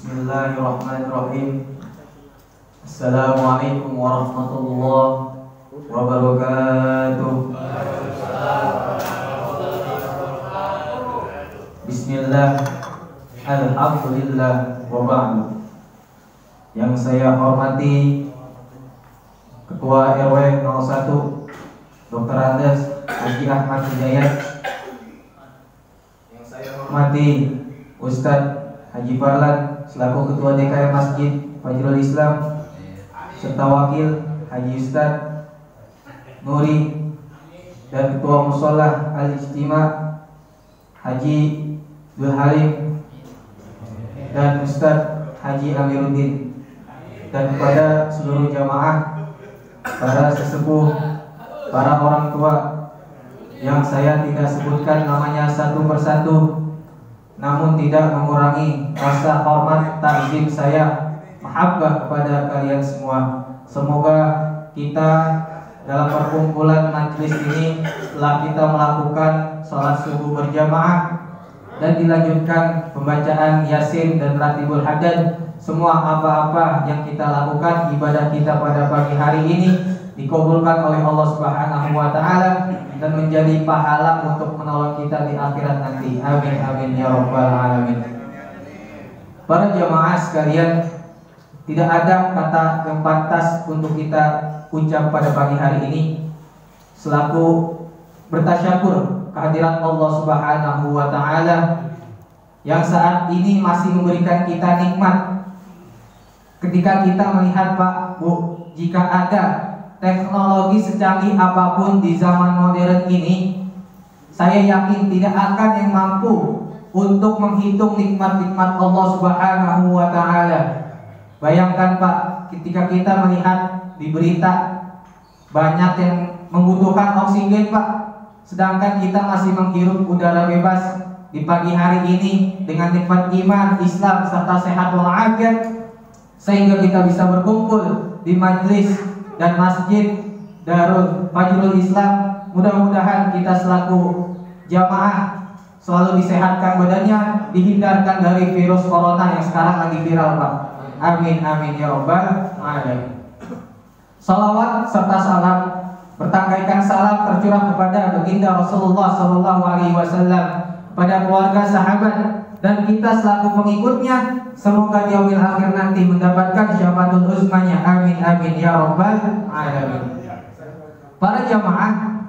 Bismillahirrahmanirrahim. Assalamualaikum warahmatullahi wabarakatuh. Bismillah, alhamdulillah, wa ba'du. Yang saya hormati Ketua RW 01 Dr. Andes Haji Ahmad Hidayat. Yang saya hormati Ustadz Haji Farlan selaku Ketua DKM Masjid Fajrul Islam, serta Wakil Haji Ustadz Nuri, dan Ketua Musholah Al-Ijtima Haji Dul Halim, dan Ustadz Haji Amiruddin, dan kepada seluruh jamaah, para sesepuh, para orang tua yang saya tidak sebutkan namanya satu persatu, namun tidak mengurangi rasa hormat takzim saya, mahabbah kepada kalian semua. Semoga kita dalam perkumpulan majelis ini, setelah kita melakukan sholat subuh berjamaah dan dilanjutkan pembacaan Yasin dan Ratibul Haddad, semua apa-apa yang kita lakukan, ibadah kita pada pagi hari ini dikabulkan oleh Allah Subhanahu wa Ta'ala dan menjadi pahala untuk menolong kita di akhirat nanti. Amin amin ya rabbal alamin. Para jamaah sekalian, tidak ada kata yang pantas untuk kita ucap pada pagi hari ini selaku bertasyakur kehadiran Allah Subhanahu wa Ta'ala yang saat ini masih memberikan kita nikmat. Ketika kita melihat, Pak, Bu, jika ada teknologi secanggih apapun di zaman modern ini, saya yakin tidak akan yang mampu untuk menghitung nikmat-nikmat Allah Subhanahu wa Ta'ala. Bayangkan, Pak, ketika kita melihat di berita banyak yang membutuhkan oksigen, Pak, sedangkan kita masih menghirup udara bebas di pagi hari ini dengan nikmat iman, Islam, serta sehat walafiat, sehingga kita bisa berkumpul di majlis dan masjid Darul Fajrul Islam. Mudah-mudahan kita selaku jamaah selalu disehatkan badannya, dihindarkan dari virus corona yang sekarang lagi viral, Pak. Amin amin ya rabbal alamin. Salawat serta salam, bertangkaikan salam tercurah kepada baginda Rasulullah SAW, pada keluarga, sahabat, dan kita selaku pengikutnya. Semoga di yaumil akhir nanti mendapatkan syafaatul uzmanya. Amin amin ya rabbal alamin. Para jamaah,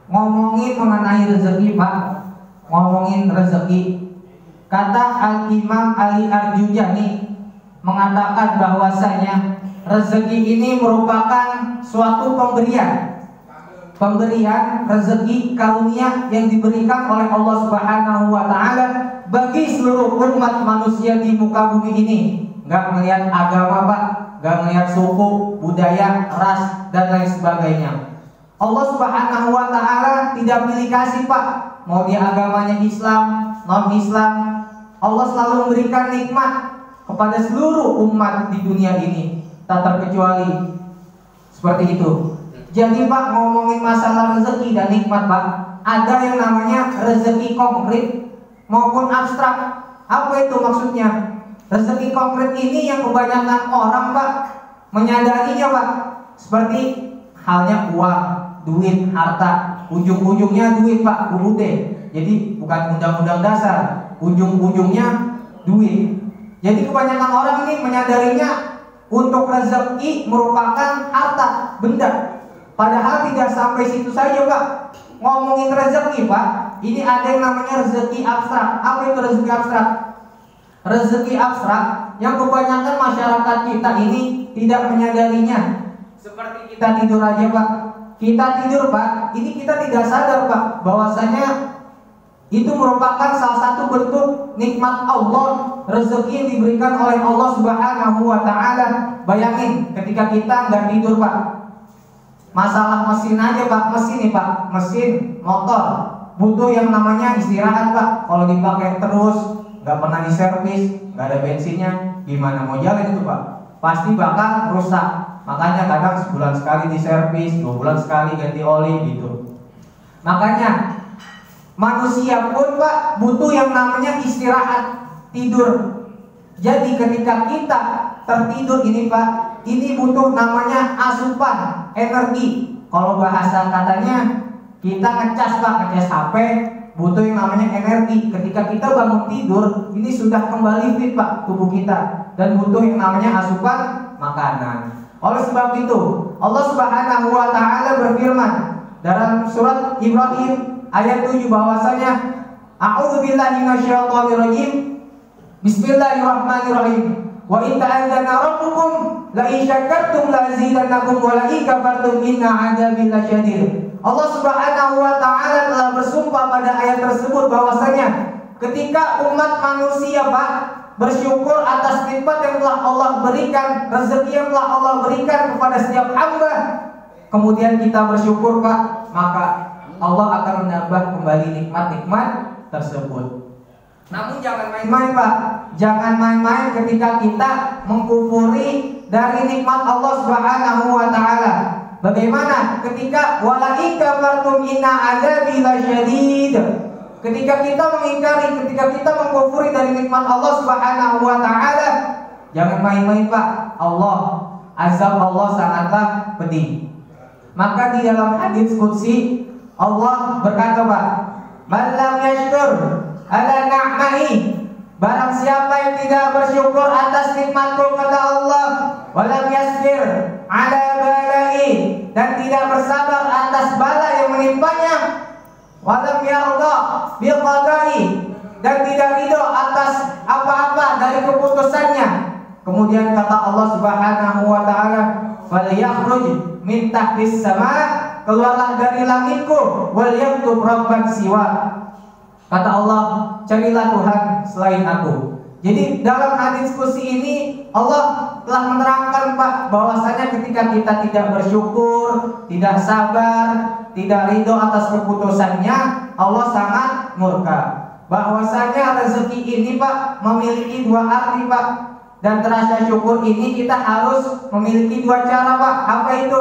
ngomongin mengenai rezeki, Pak, ngomongin rezeki, kata Al-Imam Ali Arjujani mengatakan bahwasanya rezeki ini merupakan suatu pemberian rezeki karunia yang diberikan oleh Allah Subhanahu wa Ta'ala bagi seluruh umat manusia di muka bumi ini. Gak melihat agama, Pak, gak melihat suku, budaya, ras, dan lain sebagainya. Allah Subhanahu wa Ta'ala tidak pilih kasih, Pak, mau dia agamanya Islam, non-Islam. Allah selalu memberikan nikmat kepada seluruh umat di dunia ini, tak terkecuali. Seperti itu. Jadi, Pak, ngomongin masalah rezeki dan nikmat, Pak, ada yang namanya rezeki konkret maupun abstrak. Apa itu maksudnya? Rezeki konkret ini yang kebanyakan orang, Pak, menyadarinya, Pak, seperti halnya uang, duit, harta, ujung-ujungnya duit, Pak, UUD. Jadi bukan undang-undang dasar, ujung-ujungnya duit. Jadi kebanyakan orang ini menyadarinya untuk rezeki merupakan harta, benda. Padahal tidak sampai situ saja, Pak. Ngomongin rezeki, Pak, ini ada yang namanya rezeki abstrak. Apa itu rezeki abstrak? Rezeki abstrak yang kebanyakan masyarakat kita ini tidak menyadarinya. Seperti kita tidur aja, Pak. Kita tidur, Pak, ini kita tidak sadar, Pak, bahwasanya itu merupakan salah satu bentuk nikmat Allah, rezeki yang diberikan oleh Allah Subhanahu wa Ta'ala. Bayangin ketika kita nggak tidur, Pak. Masalah mesin aja, Pak, mesin motor butuh yang namanya istirahat, Pak. Kalau dipakai terus, nggak pernah diservis, nggak ada bensinnya, gimana mau jalan itu, Pak? Pasti bakal rusak. Makanya kadang sebulan sekali diservis, 2 bulan sekali ganti oli gitu. Makanya manusia pun, Pak, butuh yang namanya istirahat, tidur. Jadi ketika kita tertidur ini Pak, ini butuh namanya asupan energi. Kalau bahasa katanya kita ngecas Pak, ngecas HP, butuh yang namanya energi. Ketika kita bangun tidur, ini sudah kembali fit Pak tubuh kita, dan butuh yang namanya asupan makanan. Oleh sebab itu, Allah Subhanahu wa taala berfirman dalam surat Ibrahim ayat 7 bahwasanya a'udzubillahi minasyaitonirrajim. Bismillahirrahmanirrahim. Wa in ta'adzana rabbukum la in syakartum la azidannakum wa la in kafartum inna 'adzabi lasyadid. Allah Subhanahu wa taala telah bersumpah pada ayat tersebut bahwasanya ketika umat manusia Pak bersyukur atas nikmat yang telah Allah berikan, rezeki yang telah Allah berikan kepada setiap hamba, kemudian kita bersyukur Pak, maka Allah akan menambah kembali nikmat-nikmat tersebut. Namun jangan main-main Pak, jangan main-main ketika kita mengkufuri dari nikmat Allah Subhanahu wa taala. Bagaimana ketika wala in kafartum inna adzabi lasyadid. Ketika kita mengingkari, ketika kita mengkufuri dari nikmat Allah Subhanahu wa taala, jangan main-main Pak. Azab Allah sangatlah pedih. Maka di dalam hadis qudsi Allah berkata Pak, "Man lam yashkur ala na'mai." Barang siapa yang tidak bersyukur atas nikmatku kata Allah, walam yasbir ala balai, dan tidak bersabar atas bala yang menimpanya, walam yarda bil qada'i, dan tidak ridho atas apa-apa dari keputusannya. Kemudian kata Allah Subhanahu wa taala, "Falyakhruj min tahtis sama," keluarlah dari langitku, wal yaktub rabban siwa. Kata Allah, carilah Tuhan selain aku. Jadi dalam hadis qudsi ini Allah telah menerangkan Pak bahwasanya ketika kita tidak bersyukur, tidak sabar, tidak ridho atas keputusannya, Allah sangat murka. Bahwasanya rezeki ini Pak memiliki dua arti Pak. Dan rasa syukur ini kita harus memiliki dua cara Pak. Apa itu?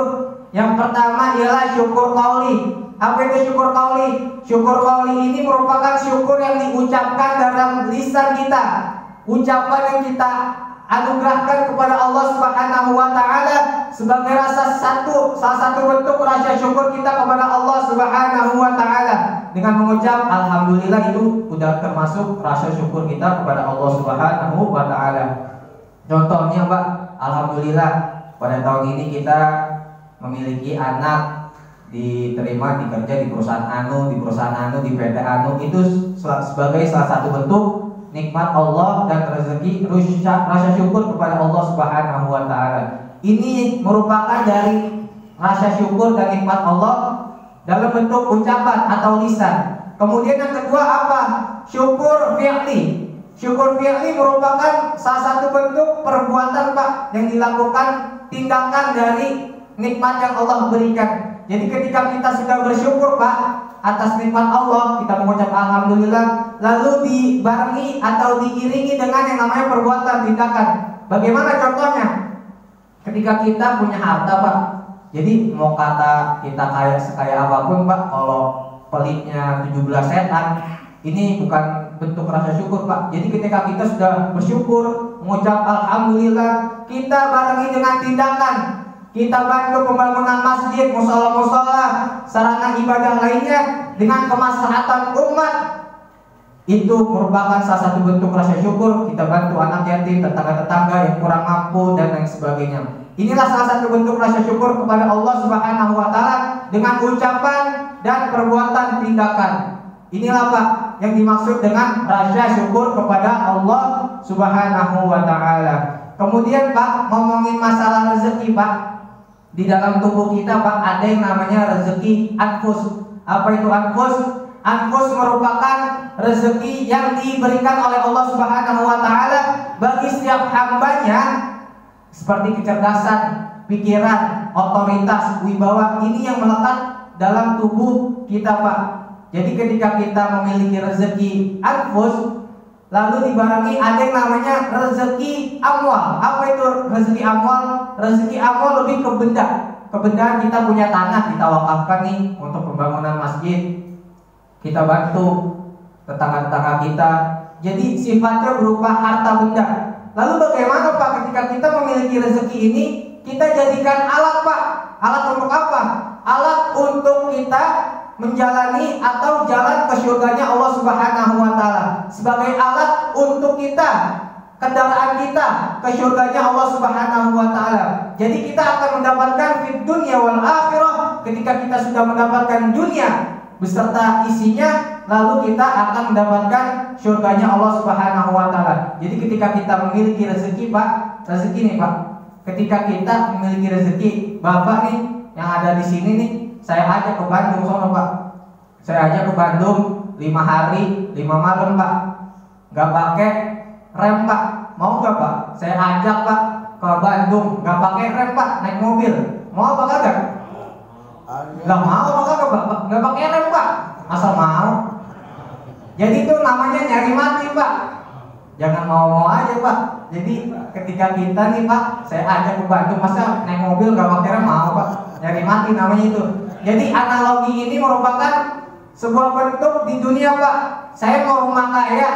Yang pertama ialah syukur qauli. Apa itu syukur qauli? Syukur qauli ini merupakan syukur yang diucapkan dalam lisan kita, ucapan yang kita anugerahkan kepada Allah Subhanahu wa taala sebagai salah satu bentuk rasa syukur kita kepada Allah Subhanahu wa taala. Dengan mengucap alhamdulillah, itu sudah termasuk rasa syukur kita kepada Allah Subhanahu wa taala. Contohnya Pak, alhamdulillah pada tahun ini kita memiliki anak, diterima dikerja di perusahaan anu, di PT anu. Itu sebagai salah satu bentuk nikmat Allah dan rezeki, rasa syukur kepada Allah Subhanahu wa taala. Ini merupakan dari rasa syukur dan nikmat Allah dalam bentuk ucapan atau lisan. Kemudian yang kedua apa? Syukur fi'li. Syukur fi'li merupakan salah satu bentuk perbuatan Pak yang dilakukan, tindakan dari nikmat yang Allah berikan. Jadi ketika kita sudah bersyukur Pak atas nikmat Allah, kita mengucap alhamdulillah, lalu dibarengi atau diiringi dengan yang namanya perbuatan, tindakan. Bagaimana contohnya? Ketika kita punya harta Pak, jadi mau kata kita kaya sekaya apapun Pak, kalau pelitnya 17 setan, ini bukan bentuk rasa syukur Pak. Jadi ketika kita sudah bersyukur, mengucap alhamdulillah, kita barengi dengan tindakan. Kita bantu pembangunan masjid, musola-musola, sarana ibadah lainnya dengan kemaslahatan umat. Itu merupakan salah satu bentuk rasa syukur. Kita bantu anak yatim, tetangga-tetangga yang kurang mampu, dan lain sebagainya. Inilah salah satu bentuk rasa syukur kepada Allah Subhanahu wa taala dengan ucapan dan perbuatan, tindakan. Inilah Pak yang dimaksud dengan rasa syukur kepada Allah Subhanahu wa taala. Kemudian Pak, ngomongin masalah rezeki Pak, di dalam tubuh kita Pak ada yang namanya rezeki anfus. Apa itu anfus? Anfus merupakan rezeki yang diberikan oleh Allah Subhanahu wa taala bagi setiap hambanya, seperti kecerdasan, pikiran, otoritas, wibawa. Ini yang melekat dalam tubuh kita Pak. Jadi ketika kita memiliki rezeki anfus, lalu dibarengi ada yang namanya rezeki amwal. Apa itu rezeki amwal? Rezeki amwal lebih ke benda. Kebendaan, kita punya tanah, kita wakafkan nih untuk pembangunan masjid. Kita bantu tetangga-tetangga kita. Jadi sifatnya berupa harta benda. Lalu bagaimana Pak ketika kita memiliki rezeki ini, kita jadikan alat Pak? Alat untuk apa? Alat untuk kita menjalani atau jalan ke surganya Allah Subhanahu wa taala. Sebagai alat untuk kita, kendaraan kita ke surganya Allah Subhanahu wa taala. Jadi kita akan mendapatkan fid dunya wal akhirah. Ketika kita sudah mendapatkan dunia beserta isinya, lalu kita akan mendapatkan surganya Allah Subhanahu wa taala. Jadi ketika kita memiliki rezeki Pak, rezeki nih Pak. Ketika kita memiliki rezeki, Bapak nih yang ada di sini nih, saya ajak ke Bandung sono Pak. Saya ajak ke Bandung 5 hari 5 malam Pak. Gak pakai rem Pak. Mau gak Pak? Saya ajak Pak ke Bandung, gak pakai rem Pak, naik mobil. Mau apa kagak? Gak mau apa kagak Pak? Gak pakai rem Pak. Asal mau. Jadi itu namanya nyari mati Pak. Jangan mau-mau aja Pak. Jadi ketika kita nih Pak, saya ajak ke Bandung, masa naik mobil gak pakai rem, mau Pak? Nyari mati namanya itu. Jadi analogi ini merupakan sebuah bentuk di dunia Pak. Saya mau rumah kaya,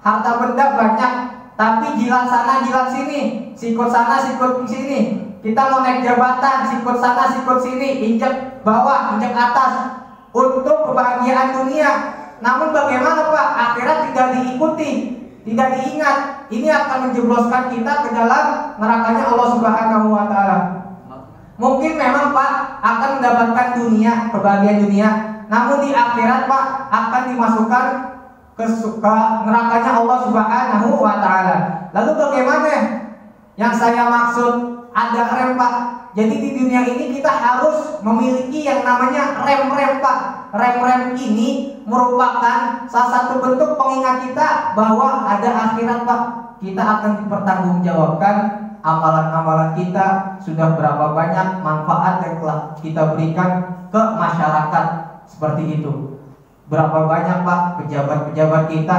harta benda banyak, tapi jilat sana jilat sini, sikut sana sikut sini. Kita mau naik jabatan, sikut sana sikut sini, injek bawah, injek atas untuk kebahagiaan dunia. Namun bagaimana Pak? Akhirat tidak diikuti, tidak diingat. Ini akan menjebloskan kita ke dalam nerakanya Allah Subhanahu wa taala. Mungkin memang Pak akan mendapatkan dunia, kebahagiaan dunia, namun di akhirat Pak akan dimasukkan ke nerakanya Allah Subhanahu wa taala. Lalu bagaimana? Yang saya maksud ada rem Pak. Jadi di dunia ini kita harus memiliki yang namanya rem-rem Pak. Rem-rem ini merupakan salah satu bentuk pengingat kita bahwa ada akhirat Pak. Kita akan dipertanggungjawabkan amalan-amalan kita, sudah berapa banyak manfaat yang telah kita berikan ke masyarakat, seperti itu. Berapa banyak Pak pejabat-pejabat kita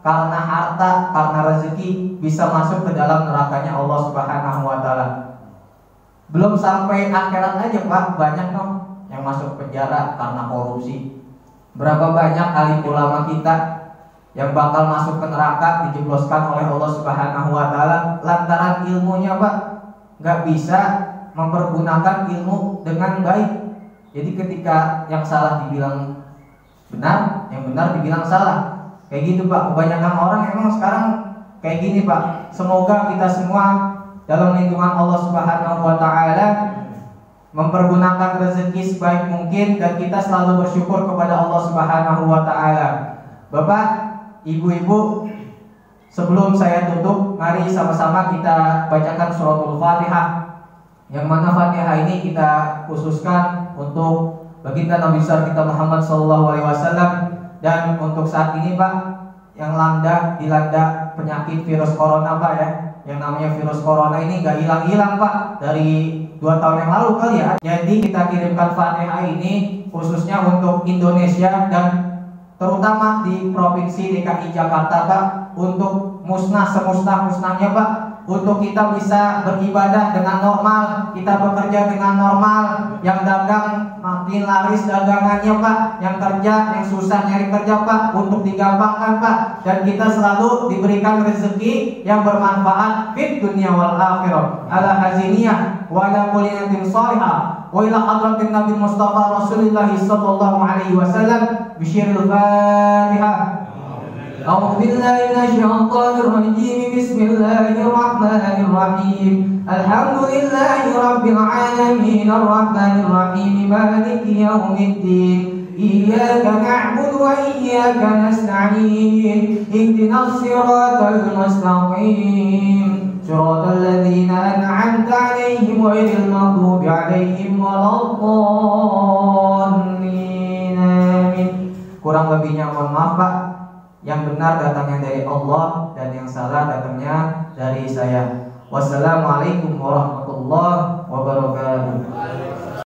karena harta, karena rezeki bisa masuk ke dalam nerakanya Allah Subhanahu wa taala. Belum sampai akhirat aja Pak, banyak dong yang masuk penjara karena korupsi. Berapa banyak alim ulama kita yang bakal masuk ke neraka dijebloskan oleh Allah Subhanahu wa taala lantaran ilmunya Pak nggak bisa mempergunakan ilmu dengan baik. Jadi ketika yang salah dibilang benar, yang benar dibilang salah. Kayak gitu Pak. Kebanyakan orang emang sekarang kayak gini Pak. Semoga kita semua dalam lindungan Allah Subhanahu wa taala mempergunakan rezeki sebaik mungkin dan kita selalu bersyukur kepada Allah Subhanahu wa taala. Bapak, Ibu-ibu, sebelum saya tutup, mari sama-sama kita bacakan suratul Fatihah. Yang mana Fatihah ini kita khususkan untuk baginda Nabi besar kita Muhammad SAW. Dan untuk saat ini Pak, yang dilanda penyakit virus corona Pak ya. Yang namanya virus corona ini gak hilang-hilang Pak, dari 2 tahun yang lalu kali ya. Jadi kita kirimkan Fatihah ini khususnya untuk Indonesia dan terutama di Provinsi DKI Jakarta Pak, untuk musnah semusnah-musnahnya Pak, untuk kita bisa beribadah dengan normal, kita bekerja dengan normal, yang dagang makin laris dagangannya Pak, yang kerja, yang susah nyari kerja Pak, untuk digampangkan Pak, dan kita selalu diberikan rezeki yang bermanfaat fid dunya wal akhirah ala haziniyah wa ala kulli niyatin shalihah wa ila hadratin Nabi Mustafa Rasulullah sallallahu alaihi wasallam bisyiril Fatihah. A'udzu billahi minasyaitonir rajim. Bismillahirrahmanirrahim. Alhamdulillahi rabbil alamin arrahmanir rahim maliki yaumiddin. Iyyaka na'budu wa iyyaka nasta'in. Ihdinas siratal mustaqim. Siratal ladzina an'amta 'alaihim ghairil maghdubi 'alaihim waladdallin. Amin. Kurang lebihnya mohon maaf Pak. Yang benar datangnya dari Allah dan yang salah datangnya dari saya. Wassalamualaikum warahmatullahi wabarakatuh.